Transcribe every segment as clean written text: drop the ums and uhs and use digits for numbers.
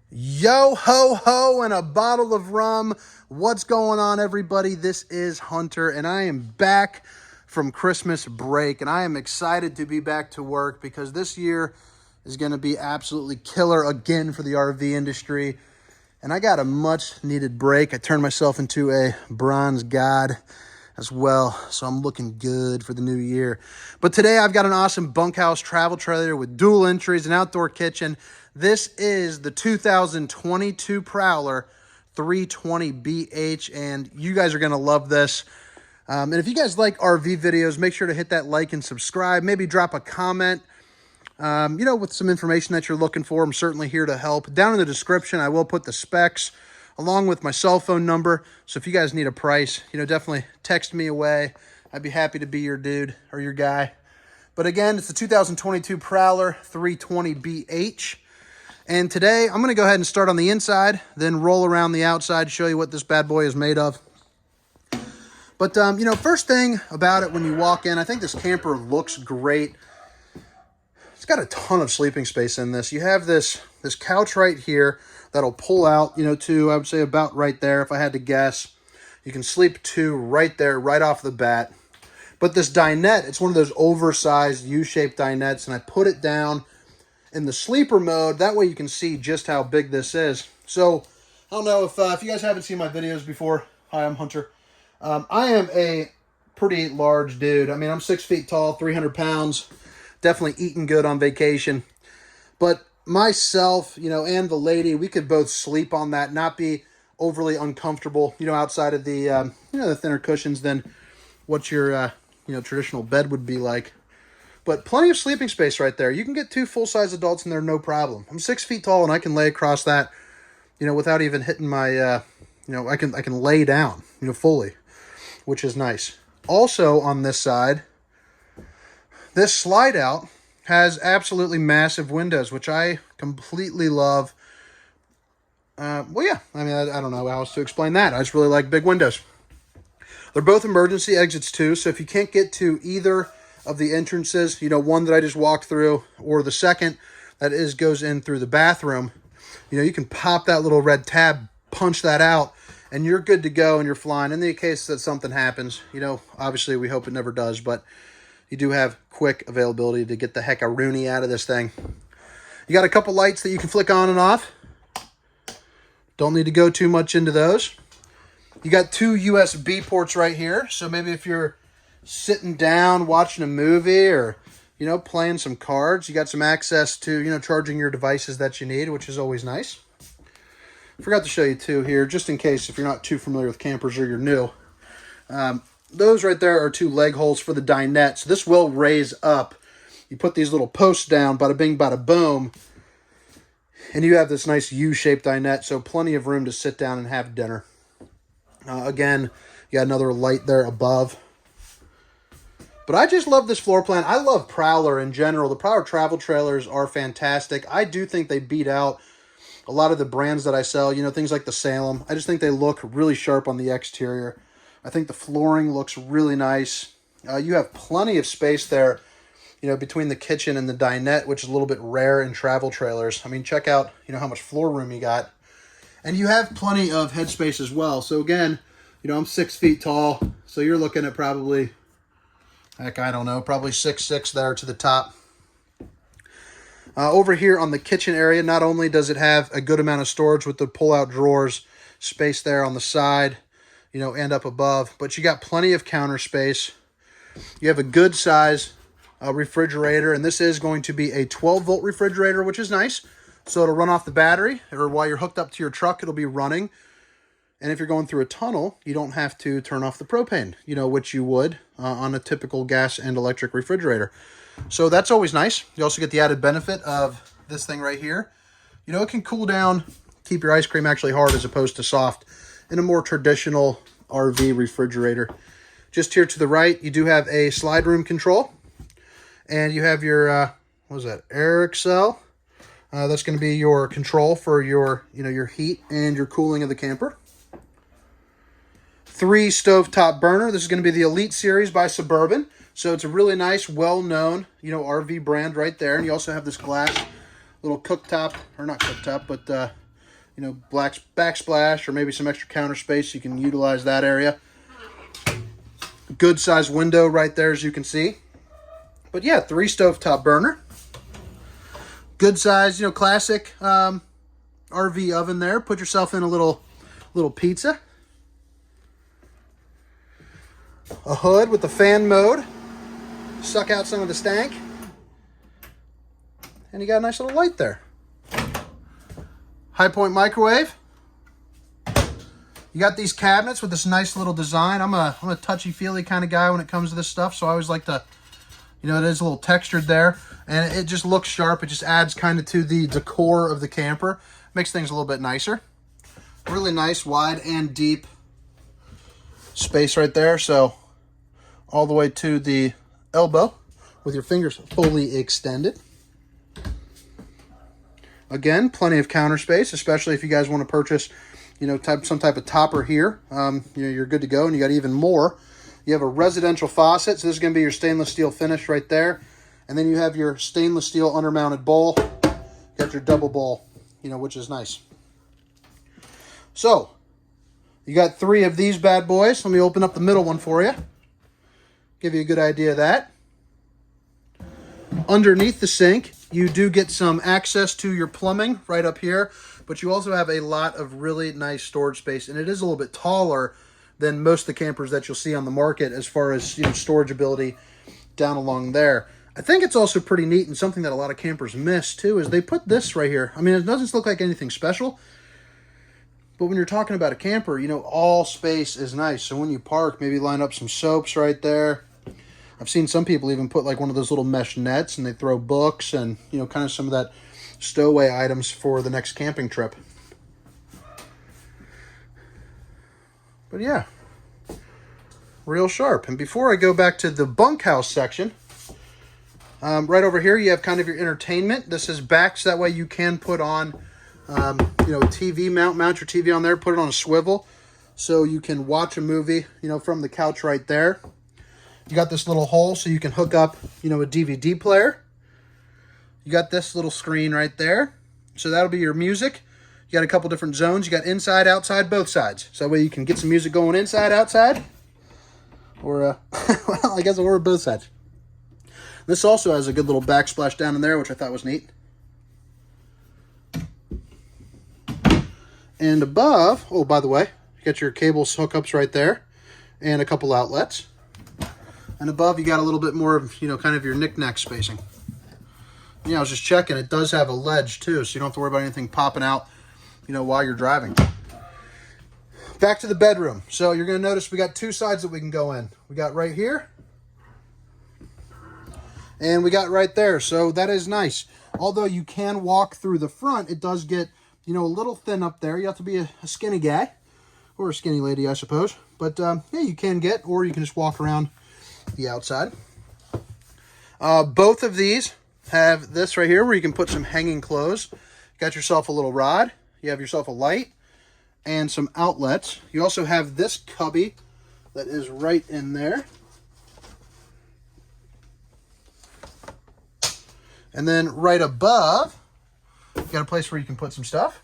Yo ho ho and a bottle of rum. What's going on, everybody? This is Hunter and I am back from Christmas break, and I am excited to be back to work because this year is going to be absolutely killer again for the RV industry. And I got a much needed break. I turned myself into a bronze god as well, so I'm looking good for the new year. But today I've got an awesome bunkhouse travel trailer with dual entries, an outdoor kitchen. This is the 2022 Prowler 320BH, and you guys are going to love this. And if you guys like RV videos, make sure to hit that like and subscribe. Maybe drop a comment, with some information that you're looking for. I'm certainly here to help. Down in the description, I will put the specs along with my cell phone number. So if you guys need a price, definitely text me away. I'd be happy to be your dude or your guy. But again, it's the 2022 Prowler 320BH. And today, I'm going to go ahead and start on the inside, then roll around the outside, show you what this bad boy is made of. But, first thing about it when you walk in, I think this camper looks great. It's got a ton of sleeping space in this. You have this couch right here that'll pull out, to, I would say, about right there, if I had to guess. You can sleep two right there, right off the bat. But this dinette, it's one of those oversized U-shaped dinettes, and I put it down in the sleeper mode. That way you can see just how big this is. So, I don't know if you guys haven't seen my videos before. Hi, I'm Hunter. I am a pretty large dude. I mean, I'm 6 feet tall, 300 pounds. Definitely eating good on vacation. But myself, and the lady, we could both sleep on that, not be overly uncomfortable, outside of the, the thinner cushions than what your, traditional bed would be like. But plenty of sleeping space right there. You can get two full-size adults in there, no problem. I'm 6 feet tall, and I can lay across that, without even hitting my, I can lay down, fully, which is nice. Also on this side, this slide out has absolutely massive windows, which I completely love. Well, yeah, I mean, I don't know how else to explain that. I just really like big windows. They're both emergency exits too, so if you can't get to either of the entrances, one that I just walked through, or the second that goes in through the bathroom, you can pop that little red tab, punch that out, and you're good to go and you're flying. In the case that something happens, obviously we hope it never does, but you do have quick availability to get the heck-a-rooney out of this thing. You got a couple lights that you can flick on and off. Don't need to go too much into those. You got two USB ports right here, so maybe if you're sitting down watching a movie or, playing some cards, you got some access to, charging your devices that you need, which is always nice. Forgot to show you too here, just in case if you're not too familiar with campers or you're new. Those right there are two leg holes for the dinette. So this will raise up. You put these little posts down, bada bing, bada boom, and you have this nice U-shaped dinette, so plenty of room to sit down and have dinner. Again, you got another light there above. But I just love this floor plan. I love Prowler in general. The Prowler travel trailers are fantastic. I do think they beat out a lot of the brands that I sell, things like the Salem. I just think they look really sharp on the exterior. I think the flooring looks really nice. You have plenty of space there, between the kitchen and the dinette, which is a little bit rare in travel trailers. I mean, check out, how much floor room you got. And you have plenty of headspace as well. So again, I'm 6 feet tall. So you're looking at probably, heck, I don't know, probably 6'6" there to the top. Over here on the kitchen area, not only does it have a good amount of storage with the pull-out drawers, space there on the side, and up above, but you got plenty of counter space. You have a good size refrigerator, and this is going to be a 12-volt refrigerator, which is nice. So it'll run off the battery, or while you're hooked up to your truck, it'll be running. And if you're going through a tunnel, you don't have to turn off the propane, which you would on a typical gas and electric refrigerator. So that's always nice. You also get the added benefit of this thing right here. It can cool down, keep your ice cream actually hard as opposed to soft in a more traditional RV refrigerator. Just here to the right, you do have a slide room control. And you have your, what is that, air excel. That's going to be your control for your, your heat and your cooling of the camper. 3 stovetop burner. This is going to be the Elite Series by Suburban. So it's a really nice, well-known, RV brand right there. And you also have this glass little cooktop, or not cooktop, but you know, backsplash or maybe some extra counter space. You can utilize that area. Good size window right there, as you can see. But yeah, 3 stovetop burner. Good size, you know, classic RV oven there. Put yourself in a little pizza. A hood with the fan mode. Suck out some of the stank. And you got a nice little light there. High point microwave. You got these cabinets with this nice little design. I'm a touchy-feely kind of guy when it comes to this stuff, so I always like to, you know, it is a little textured there, and it just looks sharp. It just adds kind of to the decor of the camper. Makes things a little bit nicer. Really nice, wide and deep space right there, so all the way to the elbow with your fingers fully extended. Again, plenty of counter space, especially if you guys want to purchase, you know, some type of topper here. You know, you're good to go, and you got even more. You have a residential faucet, so this is going to be your stainless steel finish right there. And then you have your stainless steel undermounted bowl. You got your double bowl, you know, which is nice. So, you got 3 of these bad boys. Let me open up the middle one for you. Give you a good idea of that. Underneath the sink, you do get some access to your plumbing right up here, but you also have a lot of really nice storage space, and it is a little bit taller than most of the campers that you'll see on the market as far as, you know, storage ability down along there. I think it's also pretty neat, and something that a lot of campers miss too is they put this right here. I mean, it doesn't look like anything special, but when you're talking about a camper, you know, all space is nice. So when you park, maybe line up some soaps right there. I've seen some people even put like one of those little mesh nets, and they throw books and, you know, kind of some of that stowaway items for the next camping trip. But yeah, real sharp. And before I go back to the bunkhouse section, right over here you have kind of your entertainment. This is back, so that way you can put on, you know, TV mount your TV on there, put it on a swivel, so you can watch a movie, you know, from the couch right there. You got this little hole so you can hook up, you know, a DVD player. You got this little screen right there. So that'll be your music. You got a couple different zones. You got inside, outside, both sides. So that way you can get some music going inside, outside. Or, well, I guess or both sides. This also has a good little backsplash down in there, which I thought was neat. And above, oh, by the way, you got your cables hookups right there. And a couple outlets. And above, you got a little bit more of, you know, kind of your knick-knack spacing. Yeah, I was just checking. It does have a ledge, too, so you don't have to worry about anything popping out, you know, while you're driving. Back to the bedroom. So you're going to notice we got 2 sides that we can go in. We got right here. And we got right there. So that is nice. Although you can walk through the front, it does get, you know, a little thin up there. You have to be a skinny guy. Or a skinny lady, I suppose. But, yeah, you can get, or you can just walk around the outside. Both of these have this right here where you can put some hanging clothes. You got yourself a little rod. You have yourself a light and some outlets. You also have this cubby that is right in there. And then right above, you got a place where you can put some stuff.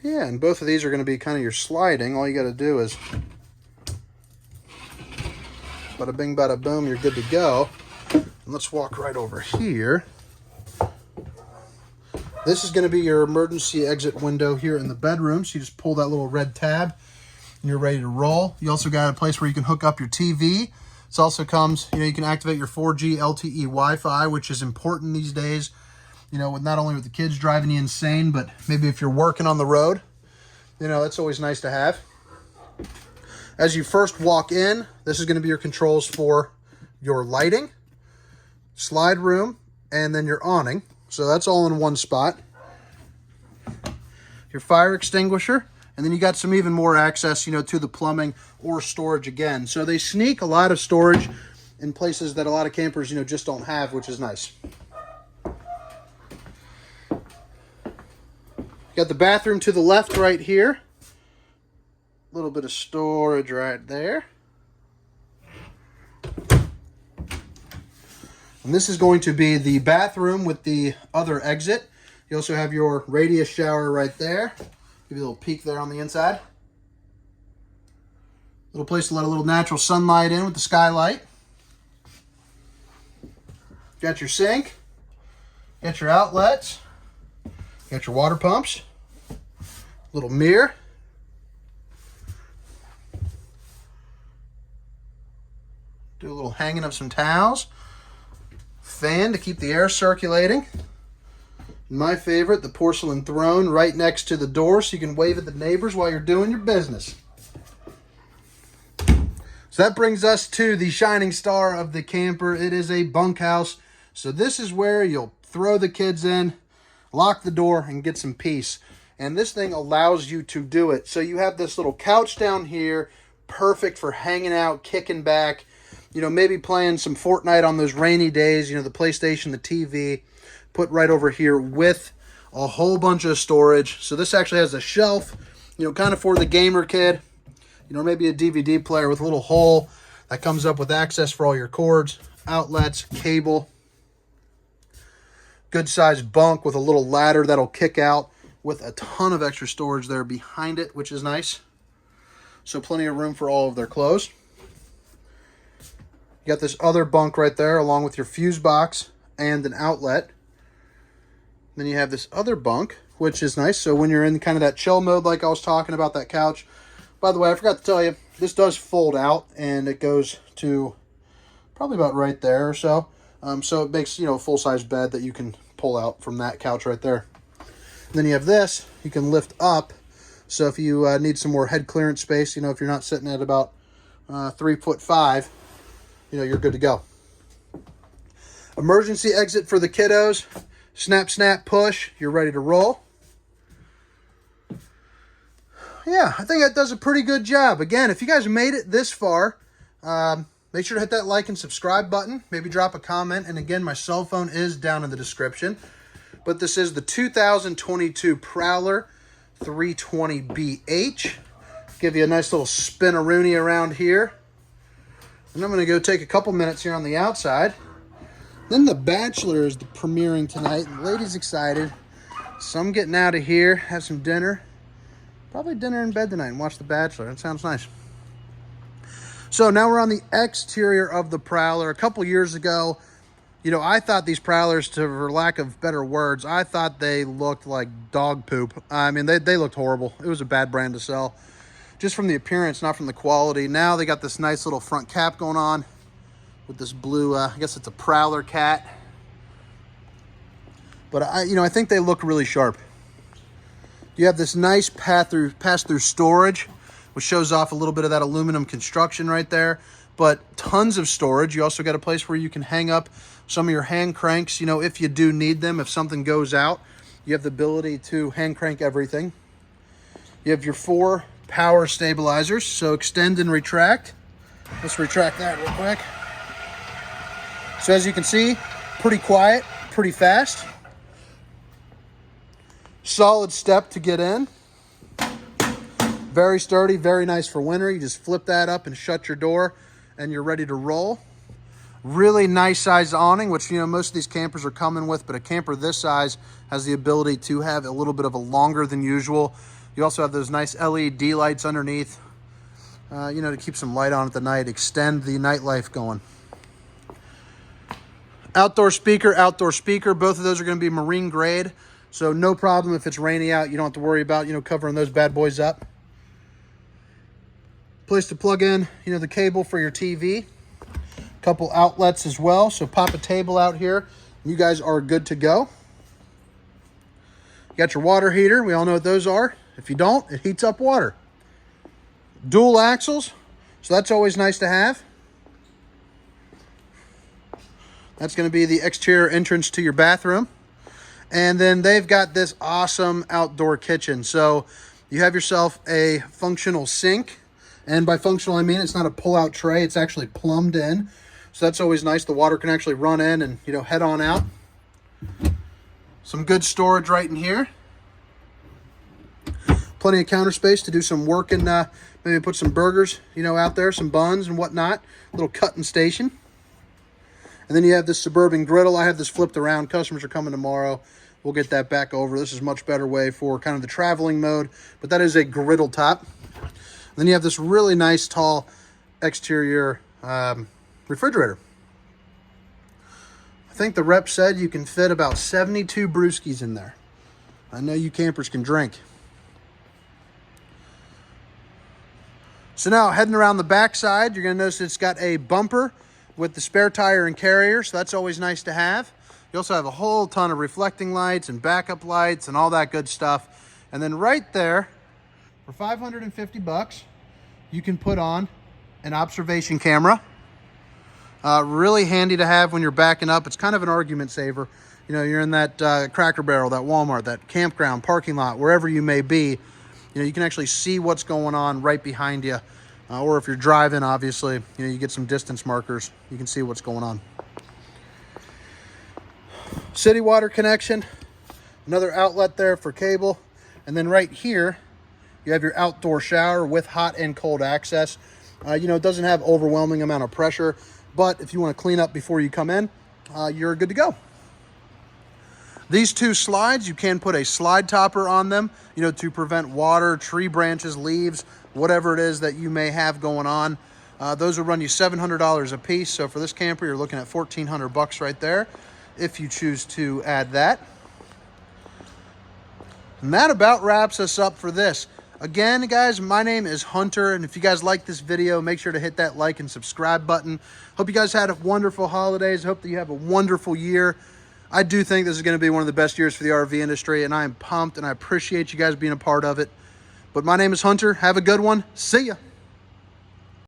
Yeah, and both of these are going to be kind of your sliding. All you got to do is bada bing, bada boom, you're good to go. And let's walk right over here. This is going to be your emergency exit window here in the bedroom. So you just pull that little red tab and you're ready to roll. You also got a place where you can hook up your TV. This also comes, you know, you can activate your 4G LTE Wi-Fi, which is important these days. You know, with not only with the kids driving you insane, but maybe if you're working on the road, you know, that's always nice to have. As you first walk in, this is going to be your controls for your lighting, slide room, and then your awning. So that's all in one spot. Your fire extinguisher, and then you got some even more access, you know, to the plumbing or storage again. So they sneak a lot of storage in places that a lot of campers, you know, just don't have, which is nice. Got the bathroom to the left right here. A little bit of storage right there. And this is going to be the bathroom with the other exit. You also have your radius shower right there. Give you a little peek there on the inside. Little place to let a little natural sunlight in with the skylight. Got your sink. Got your outlets. Got your water pumps. Little mirror. Do a little hanging of some towels. Fan to keep the air circulating. My favorite, the porcelain throne right next to the door so you can wave at the neighbors while you're doing your business. So that brings us to the shining star of the camper. It is a bunkhouse. So this is where you'll throw the kids in, lock the door, and get some peace. And this thing allows you to do it. So you have this little couch down here, perfect for hanging out, kicking back, you know, maybe playing some Fortnite on those rainy days, you know, the PlayStation, the TV. Put right over here with a whole bunch of storage. So this actually has a shelf, you know, kind of for the gamer kid, you know, maybe a DVD player with a little hole that comes up with access for all your cords, outlets, cable. Good sized bunk with a little ladder that'll kick out with a ton of extra storage there behind it, which is nice. So plenty of room for all of their clothes. You got this other bunk right there along with your fuse box and an outlet. Then you have this other bunk, which is nice. So when you're in kind of that chill mode like I was talking about, that couch. By the way, I forgot to tell you, this does fold out and it goes to probably about right there or so. So it makes, you know, a full-size bed that you can pull out from that couch right there. And then you have this, you can lift up. So if you need some more head clearance space, you know, if you're not sitting at about 3'5", you know, you're good to go. Emergency exit for the kiddos. Snap, snap, push. You're ready to roll. Yeah, I think that does a pretty good job. Again, if you guys made it this far, make sure to hit that like and subscribe button. Maybe drop a comment. And again, my cell phone is down in the description. But this is the 2022 Prowler 320BH. Give you a nice little spin-a-rooney around here. And I'm going to go take a couple minutes here on the outside. Then The Bachelor is premiering tonight. The ladies excited. So I'm getting out of here, have some dinner. Probably dinner in bed tonight and watch The Bachelor. That sounds nice. So now we're on the exterior of the Prowler. A couple years ago, you know, I thought these Prowlers, for lack of better words, I thought they looked like dog poop. I mean, they looked horrible. It was a bad brand to sell. Just from the appearance, not from the quality. Now they got this nice little front cap going on with this blue, I guess it's a Prowler cat. But I think they look really sharp. You have this nice pass-through storage, which shows off a little bit of that aluminum construction right there. But tons of storage. You also got a place where you can hang up some of your hand cranks, you know, if you do need them. If something goes out, you have the ability to hand crank everything. You have your 4 power stabilizers, so extend and retract. Let's retract that real quick. So as you can see, pretty quiet, pretty fast. Solid step to get in. Very sturdy, very nice for winter. You just flip that up and shut your door and you're ready to roll. Really nice size awning, which, you know, most of these campers are coming with, but a camper this size has the ability to have a little bit of a longer than usual. You also have those nice LED lights underneath, you know, to keep some light on at the night, extend the nightlife going. Outdoor speaker. Both of those are going to be marine grade. So no problem if it's rainy out. You don't have to worry about, you know, covering those bad boys up. Place to plug in, you know, the cable for your TV. Couple outlets as well. So pop a table out here. You guys are good to go. You got your water heater. We all know what those are. If you don't, it heats up water. Dual axles. So that's always nice to have. That's going to be the exterior entrance to your bathroom. And then they've got this awesome outdoor kitchen. So you have yourself a functional sink. And by functional, I mean it's not a pull-out tray. It's actually plumbed in. So that's always nice. The water can actually run in and, you know, head on out. Some good storage right in here. Plenty of counter space to do some work and maybe put some burgers, you know, out there, some buns and whatnot. Little cutting station. And then you have this Suburban griddle. I have this flipped around. Customers are coming tomorrow. we'll get that back over. This is much better way for kind of the traveling mode, but that is a griddle top. Then you have this really nice tall exterior refrigerator. I think the rep said you can fit about 72 brewskis in there. I know you campers can drink. So now heading around the back side, you're gonna notice it's got a bumper with the spare tire and carrier, so that's always nice to have. You also have a whole ton of reflecting lights and backup lights and all that good stuff. And then right there, for 550 bucks, you can put on an observation camera. Really handy to have when you're backing up. It's kind of an argument saver. You know, you're in that Cracker Barrel, that Walmart, that campground, parking lot, wherever you may be. You know, you can actually see what's going on right behind you. Or if you're driving, obviously, you know, you get some distance markers. You can see what's going on. City water connection. Another outlet there for cable. And then right here, you have your outdoor shower with hot and cold access. You know, it doesn't have overwhelming amount of pressure, but if you want to clean up before you come in, you're good to go. These two slides, you can put a slide topper on them, you know, to prevent water, tree branches, leaves, whatever it is that you may have going on. Those will run you $700 a piece. So for this camper, you're looking at 1,400 bucks right there, if you choose to add that. And that about wraps us up for this. Again, guys, my name is Hunter, and if you guys like this video, make sure to hit that like and subscribe button. Hope you guys had a wonderful holidays. Hope that you have a wonderful year. I do think this is going to be one of the best years for the RV industry, and I am pumped, and I appreciate you guys being a part of it. But my name is Hunter. Have a good one. See ya.